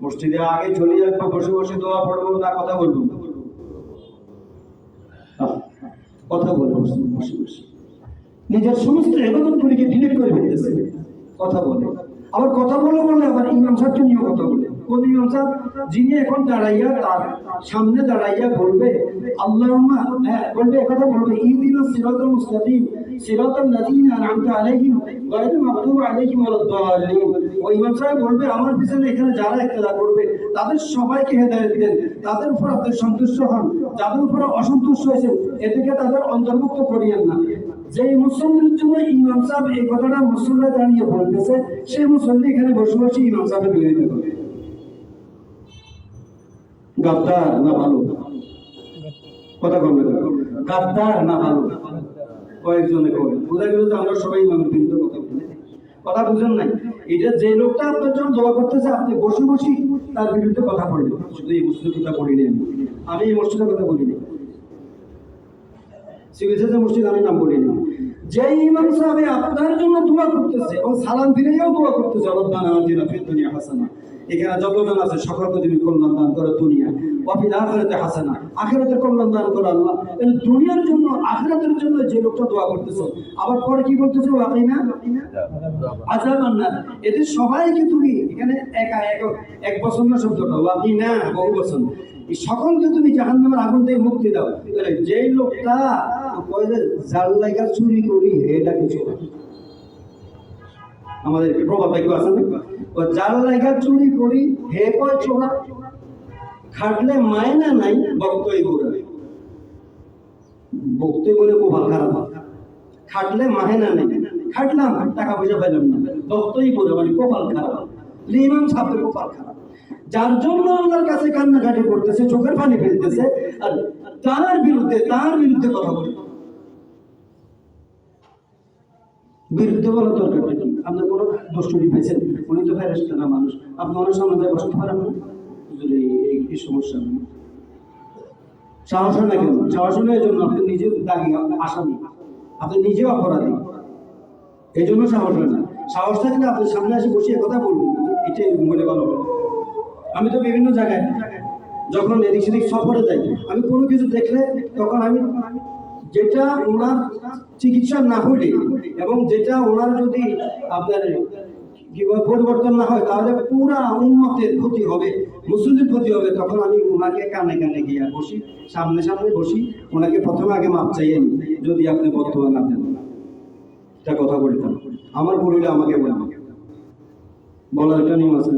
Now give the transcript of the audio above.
মসজিদে আগে চলে আসবো, বসে বসে দোয়া পড়বো না কথা বলবো? কথা বলে বসে বসে নিজের সমস্ত ইবাদতগুলিকে ডিলিট করে ফেলতেছে, কথা বলে। আবার কথা বলে বলে আবার ইমাম সাহেবকে নিয়ে কথা বলে। কোন ইমাম সাহেব? যিনি এখন দাঁড়াইয়া তার সামনে দাঁড়াইয়া বলবে আল্লাহুম্মা, বলবে কথা বলবে ইহদিনাস সিরাতাল মুস্তাকিম সিরাতাল লাযিনা আন'আমতা আলাইহিম গায়রিল মাগদুবি আলাইহিম ওয়ালাদ-দাল্লিন। ওই ইমাম সাহেব বলবে আমার পিছনে এখানে যারা ইক্তেদা করবে তাদের সবাইকে হেদায়েত দেন, তাদের উপর আপনি সন্তুষ্ট হন, যাদের উপর অসন্তুষ্ট হয়েছে এদিকে তাদের অন্তর্ভুক্ত করিয়েন না। যে মুসল্লির জন্য ইমাম সাহেব এই কথাটা মুসল্লি দাঁড়িয়ে বলতেছে, সেই মুসল্লি এখানে বসে বসে ইমাম সাহেবের বিরোধিতা করে। গাদ্দার না ভালো? কথা বলবে গাদ্দার না ভালো? কয়েকজনে কবে বোঝা গেল যে আমরা সবাই ইমামের বিরুদ্ধে কথা বলি। কথা বুঝেন নাই? এটা যে লোকটা আপনার জন্য দোয়া করতেছে আপনি বসে বসে তার বিরুদ্ধে কথা বলবেন। শুধু এই মসজিদের কথা বলিনি, আমি এই মসজিদের কথা বলিনি, সিভিল সার্জন মসজিদ আমি নাম বলিনি। যে ইমাম সাহেব আপনার জন্য দোয়া করতেছে এবং সালাম ফিরেও দোয়া করতেছে রব্বানা আতিনা ফিদ দুনিয়া হাসানা, এখানে যতজন আছে সকলকে তুমি কল্যাণ দান করো দুনিয়া, ওয়া ফিল আখিরাতি হাসানা, আখিরাতের কল্যাণ দান করো আল্লাহ। এই দুনিয়ার জন্য আখিরাতের জন্য যে লোকটা দোয়া করতেছে, আবার পরে কি বলতেছে ওয়াকিনা আযাবান নার, এদের সবাইকে তুমি এখানে একা এক বছর না শব্দটা ওয়াকিনা বহু বছর, এই সকলকে তুমি জাহান্নামের আগুন থেকে মুক্তি দাও। যে লোকটা জাল লাগা চুরি করি এটা কিছু আমাদের প্রভাব কেউ আছে না, জাল লাগা চুরি করি হে কয় চোরা, খাটলে মায়না নাই বক্তই ঘোরা। বক্তই বলে খুব খারাপ, খাটলে মাহেনা নেই, খাটলাম টাকা পয়সা পাইলাম না, বক্তই ঘোরা মানে কপাল খারাপ। ইমাম সাহেবের কপাল খারাপ, যার জন্য আল্লাহর কাছে কান্নাকাটি করতেছে, চোখের পানি ফেলতেছে, আর তার বিরুদ্ধে কথা বলে। বিরুদ্ধে বলার দরকারটা কি? আপনার কোনো দোষটি পাইছেন? উনি তো ফেরেশতা না, মানুষ। আপনি ওনার সামনে যায় বসতে পারেন না? এই সমস্যা নেই, সাহস হয় না কেন? সাহস হলে এই জন্য আপনি নিজে দাগি, আসামি, আপনি নিজেও অপরাধী, এই জন্য সাহস হয় না। সাহস থাকলে আপনি সামনে এসে বসে কথা বলবেন, এটাই বলে ভালো হবে। আমি তো বিভিন্ন জায়গায় যখন এদিক সেদিক সফরে যাই, আমি কোনো কিছু দেখলে তখন আমি যেটা ওনার চিকিৎসা না হলে এবং যেটা ওনার যদি আপনার পরিবর্তন না হয় তাহলে পুরা উম্মতের ক্ষতি হবে, মুসলিমের ক্ষতি হবে, তখন আমি ওনাকে কানে কানে গিয়ে বসি, সামনে বসি, ওনাকে প্রথমে আগে মাপ চাইয়ে নি, যদি আপনি বর্তমান না দেন এটা কথা বলতাম। আমার বলিলে আমাকে বলার একটা নিয়ম আছে।